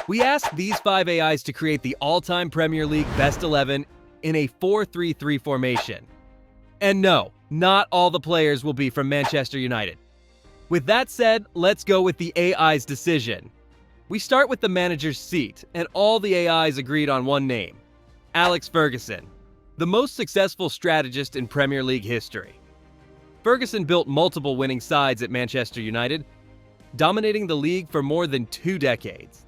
We asked these 5 AIs to create the all-time Premier League Best 11 in a 4-3-3 formation. And no, not all the players will be from Manchester United. With that said, let's go with the AI's decision. We start with the manager's seat, and all the AIs agreed on one name: Alex Ferguson, the most successful strategist in Premier League history. Ferguson built multiple winning sides at Manchester United, dominating the league for more than 2 decades.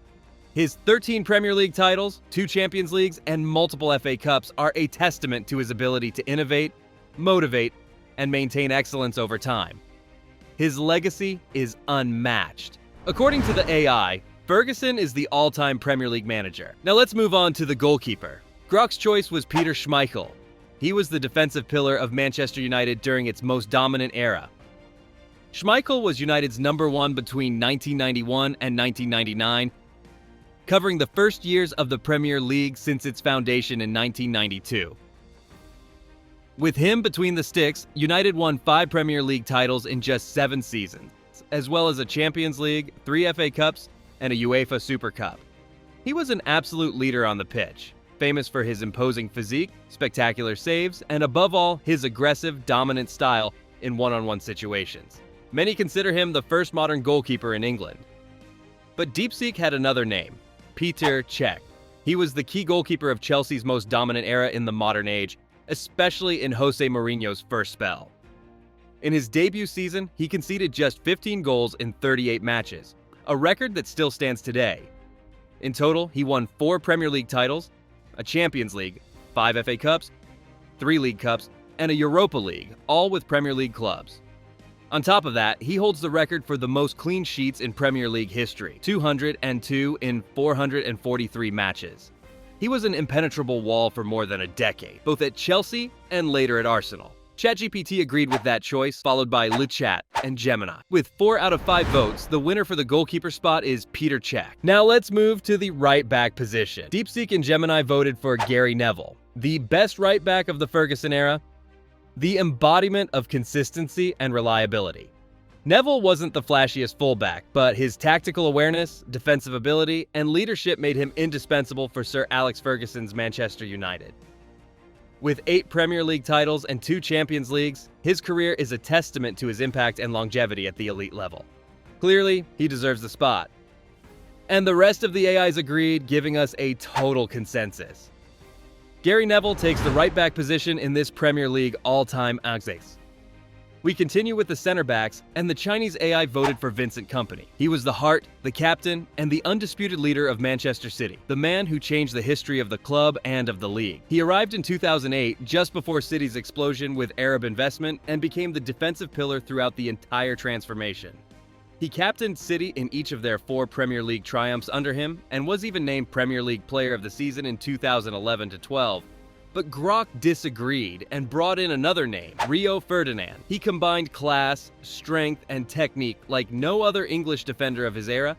His 13 Premier League titles, 2 Champions Leagues, and multiple FA Cups are a testament to his ability to innovate, motivate, and maintain excellence over time. His legacy is unmatched. According to the AI, Ferguson is the all-time Premier League manager. Now let's move on to the goalkeeper. Grok's choice was Peter Schmeichel. He was the defensive pillar of Manchester United during its most dominant era. Schmeichel was United's number 1 between 1991 and 1999, covering the first years of the Premier League since its foundation in 1992. With him between the sticks, United won 5 Premier League titles in just 7 seasons, as well as a Champions League, 3 FA Cups, and a UEFA Super Cup. He was an absolute leader on the pitch, famous for his imposing physique, spectacular saves, and above all, his aggressive, dominant style in one-on-one situations. Many consider him the first modern goalkeeper in England. But Deepseek had another name: Petr Cech. He was the key goalkeeper of Chelsea's most dominant era in the modern age, especially in Jose Mourinho's first spell. In his debut season, he conceded just 15 goals in 38 matches, a record that still stands today. In total, he won 4 Premier League titles, a Champions League, 5 FA Cups, 3 League Cups, and a Europa League, all with Premier League clubs. On top of that, he holds the record for the most clean sheets in Premier League history, 202 in 443 matches. He was an impenetrable wall for more than a decade, both at Chelsea and later at Arsenal. ChatGPT agreed with that choice, followed by LeChat and Gemini. With 4 out of 5 votes, the winner for the goalkeeper spot is Petr Cech. Now let's move to the right back position. DeepSeek and Gemini voted for Gary Neville, the best right back of the Ferguson era, the embodiment of consistency and reliability. Neville wasn't the flashiest fullback, but his tactical awareness, defensive ability, and leadership made him indispensable for Sir Alex Ferguson's Manchester United. With 8 Premier League titles and 2 Champions Leagues, his career is a testament to his impact and longevity at the elite level. Clearly, he deserves the spot. And the rest of the AIs agreed, giving us a total consensus. Gary Neville takes the right back position in this Premier League all-time axis. We continue with the center backs, and the Chinese AI voted for Vincent Kompany. He was the heart, the captain, and the undisputed leader of Manchester City, the man who changed the history of the club and of the league. He arrived in 2008, just before City's explosion with Arab investment, and became the defensive pillar throughout the entire transformation. He captained City in each of their 4 Premier League triumphs under him, and was even named Premier League Player of the Season in 2011-12. But Grok disagreed and brought in another name, Rio Ferdinand. He combined class, strength, and technique like no other English defender of his era,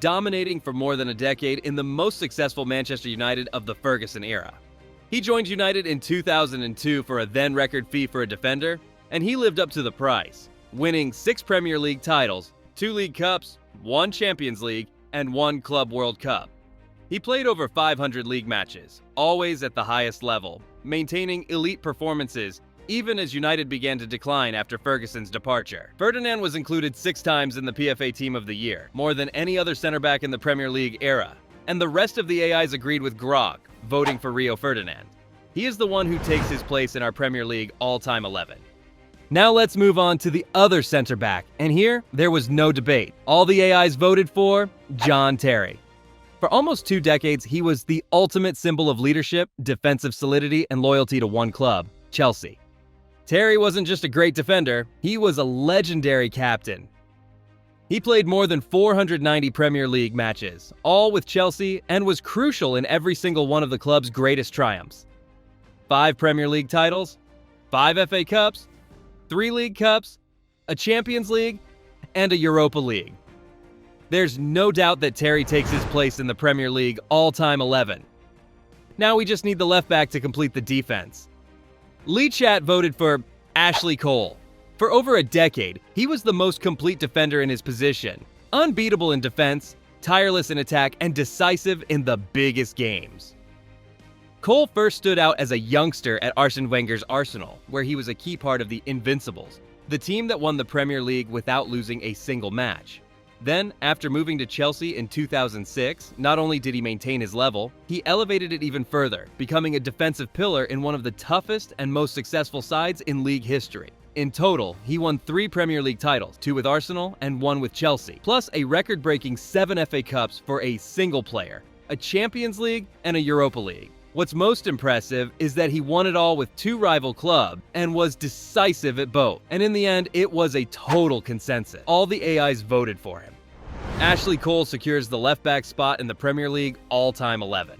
dominating for more than a decade in the most successful Manchester United of the Ferguson era. He joined United in 2002 for a then record fee for a defender, and he lived up to the price, winning 6 Premier League titles, 2 League Cups, 1 Champions League, and 1 Club World Cup. He played over 500 league matches, always at the highest level, maintaining elite performances even as United began to decline after Ferguson's departure. Ferdinand was included 6 times in the PFA Team of the Year, more than any other center back in the Premier League era, and the rest of the AIs agreed with Grok, voting for Rio Ferdinand. He is the one who takes his place in our Premier League all-time 11. Now let's move on to the other center back, and here there was no debate. All the AIs voted for John Terry. For almost 2 decades, he was the ultimate symbol of leadership, defensive solidity, and loyalty to one club, Chelsea. Terry wasn't just a great defender, he was a legendary captain. He played more than 490 Premier League matches, all with Chelsea, and was crucial in every single one of the club's greatest triumphs. 5 Premier League titles, 5 FA Cups, 3 League Cups, a Champions League, and a Europa League. There's no doubt that Terry takes his place in the Premier League all-time 11. Now we just need the left back to complete the defense. LeChat voted for Ashley Cole. For over a decade, he was the most complete defender in his position. Unbeatable in defense, tireless in attack, and decisive in the biggest games. Cole first stood out as a youngster at Arsene Wenger's Arsenal, where he was a key part of the Invincibles, the team that won the Premier League without losing a single match. Then, after moving to Chelsea in 2006, not only did he maintain his level, he elevated it even further, becoming a defensive pillar in one of the toughest and most successful sides in league history. In total, he won 3 Premier League titles, 2 with Arsenal and 1 with Chelsea, plus a record-breaking 7 FA Cups for a single player, a Champions League and a Europa League. What's most impressive is that he won it all with 2 rival clubs and was decisive at both. And in the end, it was a total consensus. All the AIs voted for him. Ashley Cole secures the left-back spot in the Premier League all-time 11.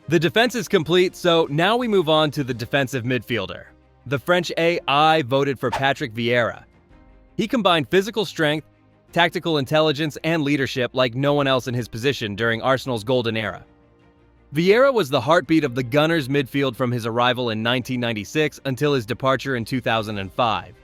The defense is complete, so now we move on to the defensive midfielder. The French AI voted for Patrick Vieira. He combined physical strength, tactical intelligence, and leadership like no one else in his position during Arsenal's golden era. Vieira was the heartbeat of the Gunners' midfield from his arrival in 1996 until his departure in 2005.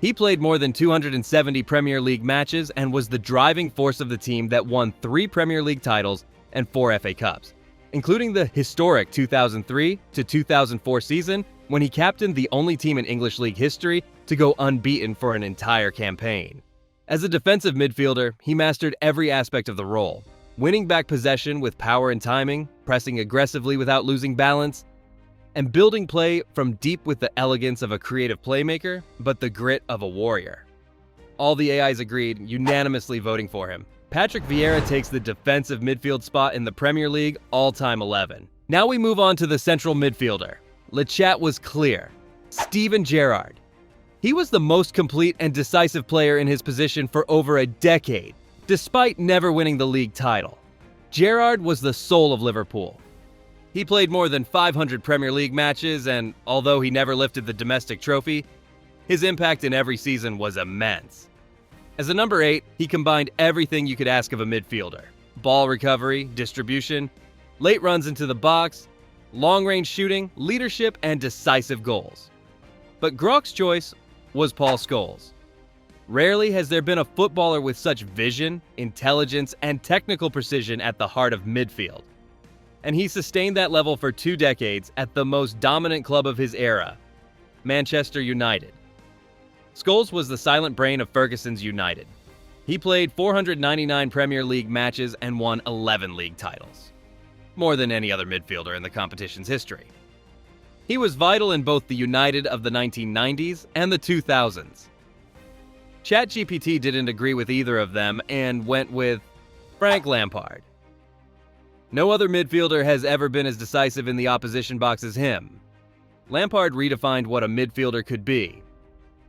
He played more than 270 Premier League matches and was the driving force of the team that won 3 Premier League titles and 4 FA Cups, including the historic 2003 to 2004 season when he captained the only team in English League history to go unbeaten for an entire campaign. As a defensive midfielder, he mastered every aspect of the role, winning back possession with power and timing, pressing aggressively without losing balance, and building play from deep with the elegance of a creative playmaker, but the grit of a warrior. All the AIs agreed, unanimously voting for him. Patrick Vieira takes the defensive midfield spot in the Premier League all-time 11. Now we move on to the central midfielder. Le chat was clear. Steven Gerrard. He was the most complete and decisive player in his position for over a decade, despite never winning the league title. Gerrard was the soul of Liverpool. He played more than 500 Premier League matches, and although he never lifted the domestic trophy, his impact in every season was immense. As a number 8, he combined everything you could ask of a midfielder: ball recovery, distribution, late runs into the box, long-range shooting, leadership, and decisive goals. But Grok's choice was Paul Scholes. Rarely has there been a footballer with such vision, intelligence, and technical precision at the heart of midfield. And he sustained that level for 2 decades at the most dominant club of his era, Manchester United. Scholes was the silent brain of Ferguson's United. He played 499 Premier League matches and won 11 league titles, more than any other midfielder in the competition's history. He was vital in both the United of the 1990s and the 2000s. ChatGPT didn't agree with either of them and went with Frank Lampard. No other midfielder has ever been as decisive in the opposition box as him. Lampard redefined what a midfielder could be.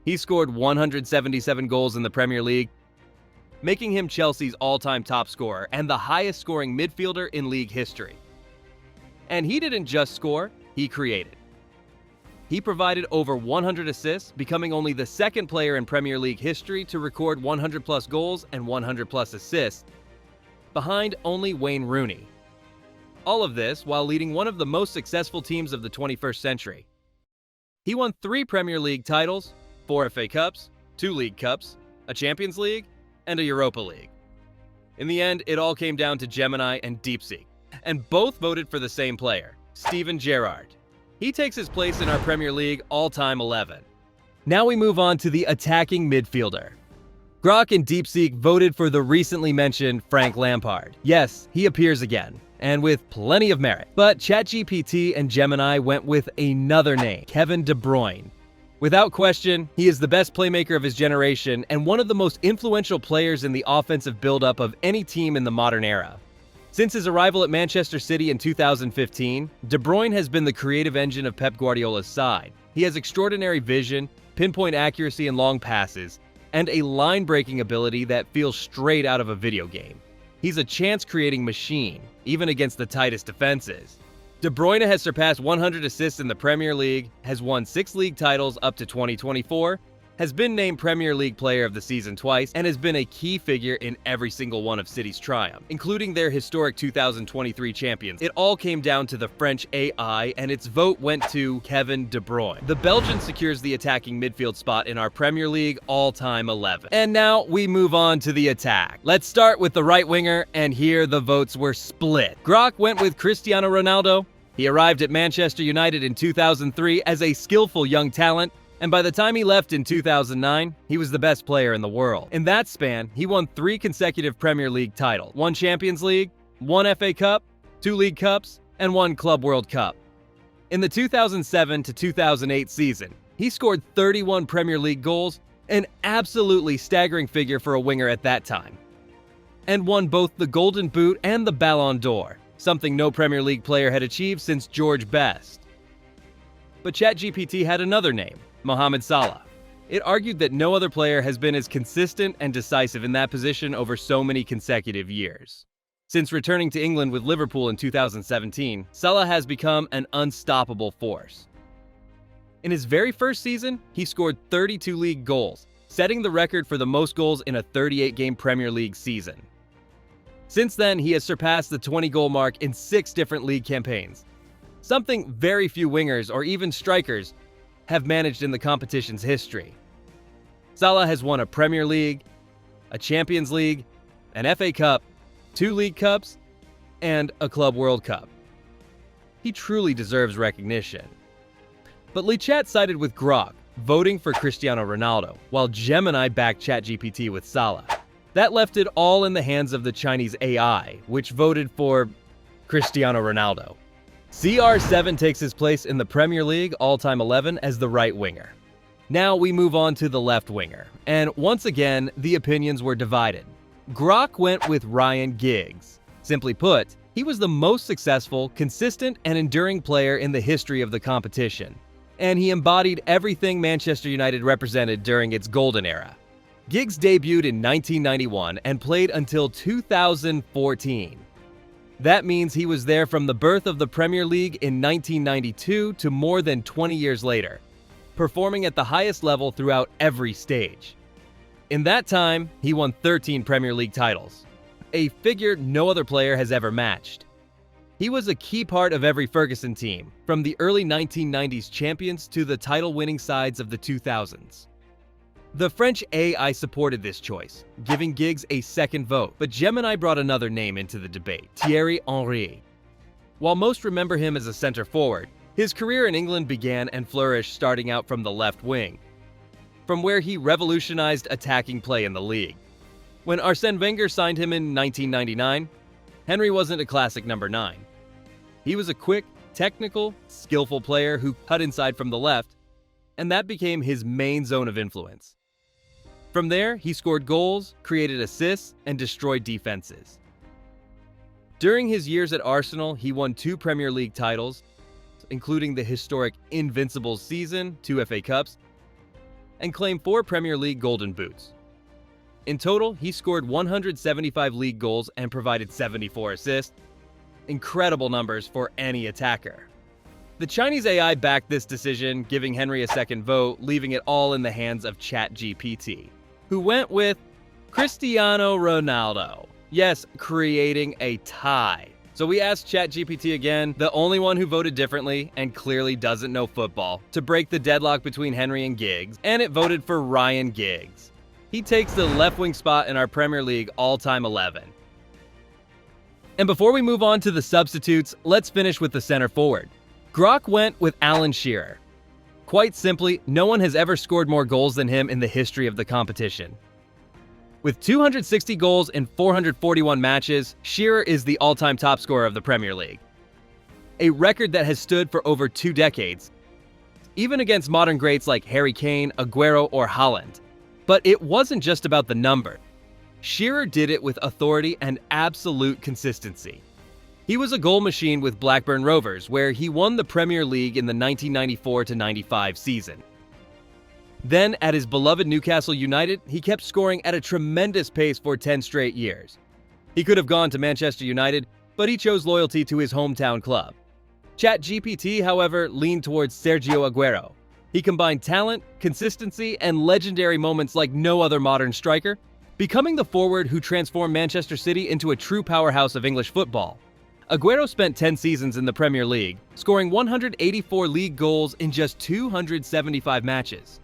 He scored 177 goals in the Premier League, making him Chelsea's all-time top scorer and the highest-scoring midfielder in league history. And he didn't just score, he created. He provided over 100 assists, becoming only the 2nd player in Premier League history to record 100-plus goals and 100-plus assists, behind only Wayne Rooney. All of this while leading one of the most successful teams of the 21st century. He won 3 Premier League titles, 4 FA Cups, 2 League Cups, a Champions League, and a Europa League. In the end, it all came down to Gemini and DeepSeek, and both voted for the same player, Steven Gerrard. He takes his place in our Premier League all-time 11. Now we move on to the attacking midfielder. Grok and DeepSeek voted for the recently mentioned Frank Lampard. Yes, he appears again, and with plenty of merit. But ChatGPT and Gemini went with another name, Kevin De Bruyne. Without question, he is the best playmaker of his generation and one of the most influential players in the offensive build-up of any team in the modern era. Since his arrival at Manchester City in 2015, De Bruyne has been the creative engine of Pep Guardiola's side. He has extraordinary vision, pinpoint accuracy in long passes, and a line-breaking ability that feels straight out of a video game. He's a chance-creating machine, even against the tightest defenses. De Bruyne has surpassed 100 assists in the Premier League, has won 6 league titles up to 2024, has been named Premier League Player of the Season twice and has been a key figure in every single one of City's triumph, including their historic 2023 champions. It all came down to the French AI, and its vote went to Kevin De Bruyne. The Belgian secures the attacking midfield spot in our Premier League all-time 11. And now we move on to the attack. Let's start with the right winger, and here the votes were split. Grok went with Cristiano Ronaldo. He arrived at Manchester United in 2003 as a skillful young talent, and by the time he left in 2009, he was the best player in the world. In that span, he won 3 consecutive Premier League titles, 1 Champions League, 1 FA Cup, 2 League Cups, and 1 Club World Cup. In the 2007 to 2008 season, he scored 31 Premier League goals, an absolutely staggering figure for a winger at that time, and won both the Golden Boot and the Ballon d'Or, something no Premier League player had achieved since George Best. But ChatGPT had another name, Mohamed Salah. It argued that no other player has been as consistent and decisive in that position over so many consecutive years. Since returning to England with Liverpool in 2017, Salah has become an unstoppable force. In his very first season, he scored 32 league goals, setting the record for the most goals in a 38-game Premier League season. Since then, he has surpassed the 20-goal mark in 6 different league campaigns, something very few wingers or even strikers have managed in the competition's history. Salah has won a Premier League, a Champions League, an FA Cup, 2 League Cups, and a Club World Cup. He truly deserves recognition. But LeChat sided with Grok, voting for Cristiano Ronaldo, while Gemini backed ChatGPT with Salah. That left it all in the hands of the Chinese AI, which voted for Cristiano Ronaldo. CR7 takes his place in the Premier League all-time 11 as the right winger. Now we move on to the left winger, and once again, the opinions were divided. Grok went with Ryan Giggs. Simply put, he was the most successful, consistent, and enduring player in the history of the competition, and he embodied everything Manchester United represented during its golden era. Giggs debuted in 1991 and played until 2014. That means he was there from the birth of the Premier League in 1992 to more than 20 years later, performing at the highest level throughout every stage. In that time, he won 13 Premier League titles, a figure no other player has ever matched. He was a key part of every Ferguson team, from the early 1990s champions to the title-winning sides of the 2000s. The French AI supported this choice, giving Giggs a second vote, but Gemini brought another name into the debate, Thierry Henry. While most remember him as a center forward, his career in England began and flourished starting out from the left wing, from where he revolutionized attacking play in the league. When Arsène Wenger signed him in 1999, Henry wasn't a classic number 9. He was a quick, technical, skillful player who cut inside from the left, and that became his main zone of influence. From there, he scored goals, created assists, and destroyed defenses. During his years at Arsenal, he won 2 Premier League titles, including the historic Invincibles season, 2 FA Cups, and claimed 4 Premier League Golden Boots. In total, he scored 175 league goals and provided 74 assists, incredible numbers for any attacker. The Chinese AI backed this decision, giving Henry a second vote, leaving it all in the hands of ChatGPT, who went with Cristiano Ronaldo. Yes, creating a tie. So we asked ChatGPT again, the only one who voted differently and clearly doesn't know football, to break the deadlock between Henry and Giggs, and it voted for Ryan Giggs. He takes the left wing spot in our Premier League all-time 11. And before we move on to the substitutes, let's finish with the center forward. Grok went with Alan Shearer. Quite simply, no one has ever scored more goals than him in the history of the competition. With 260 goals in 441 matches, Shearer is the all-time top scorer of the Premier League, a record that has stood for over 2 decades, even against modern greats like Harry Kane, Aguero, or Haaland. But it wasn't just about the number. Shearer did it with authority and absolute consistency. He was a goal machine with Blackburn Rovers, where he won the Premier League in the 1994-95 season. Then, at his beloved Newcastle United, he kept scoring at a tremendous pace for 10 straight years. He could have gone to Manchester United, but he chose loyalty to his hometown club. ChatGPT, however, leaned towards Sergio Aguero, He combined talent, consistency, and legendary moments like no other modern striker, becoming the forward who transformed Manchester City into a true powerhouse of English football. Aguero spent 10 seasons in the Premier League, scoring 184 league goals in just 275 matches.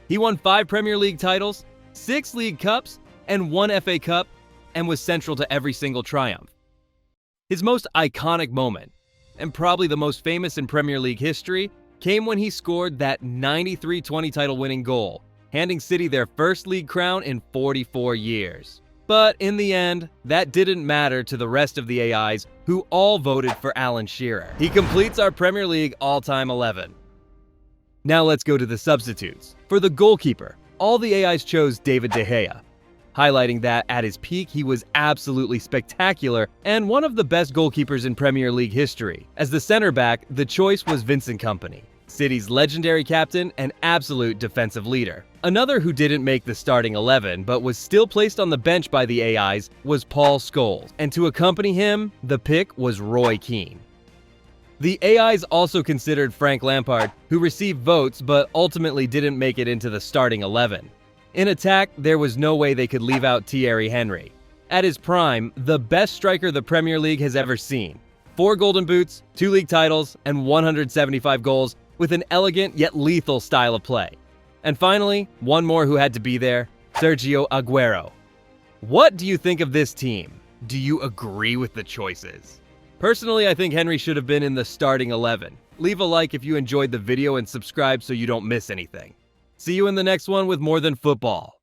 He won 5 Premier League titles, 6 League Cups, and 1 FA Cup, and was central to every single triumph. His most iconic moment, and probably the most famous in Premier League history, came when he scored that 93-20 title-winning goal, handing City their first league crown in 44 years. But in the end, that didn't matter to the rest of the AIs, who all voted for Alan Shearer. He completes our Premier League all-time 11. Now let's go to the substitutes. For the goalkeeper, all the AIs chose David De Gea, highlighting that at his peak he was absolutely spectacular and one of the best goalkeepers in Premier League history. As the center back, the choice was Vincent Kompany, City's legendary captain and absolute defensive leader. Another who didn't make the starting 11 but was still placed on the bench by the AIs was Paul Scholes, and to accompany him, the pick was Roy Keane. The AIs also considered Frank Lampard, who received votes but ultimately didn't make it into the starting 11. In attack, there was no way they could leave out Thierry Henry. At his prime, the best striker the Premier League has ever seen. 4 Golden Boots, 2 league titles, and 175 goals with an elegant yet lethal style of play. And finally, one more who had to be there, Sergio Aguero. What do you think of this team? Do you agree with the choices? Personally, I think Henry should have been in the starting 11. Leave a like if you enjoyed the video and subscribe so you don't miss anything. See you in the next one with more than football.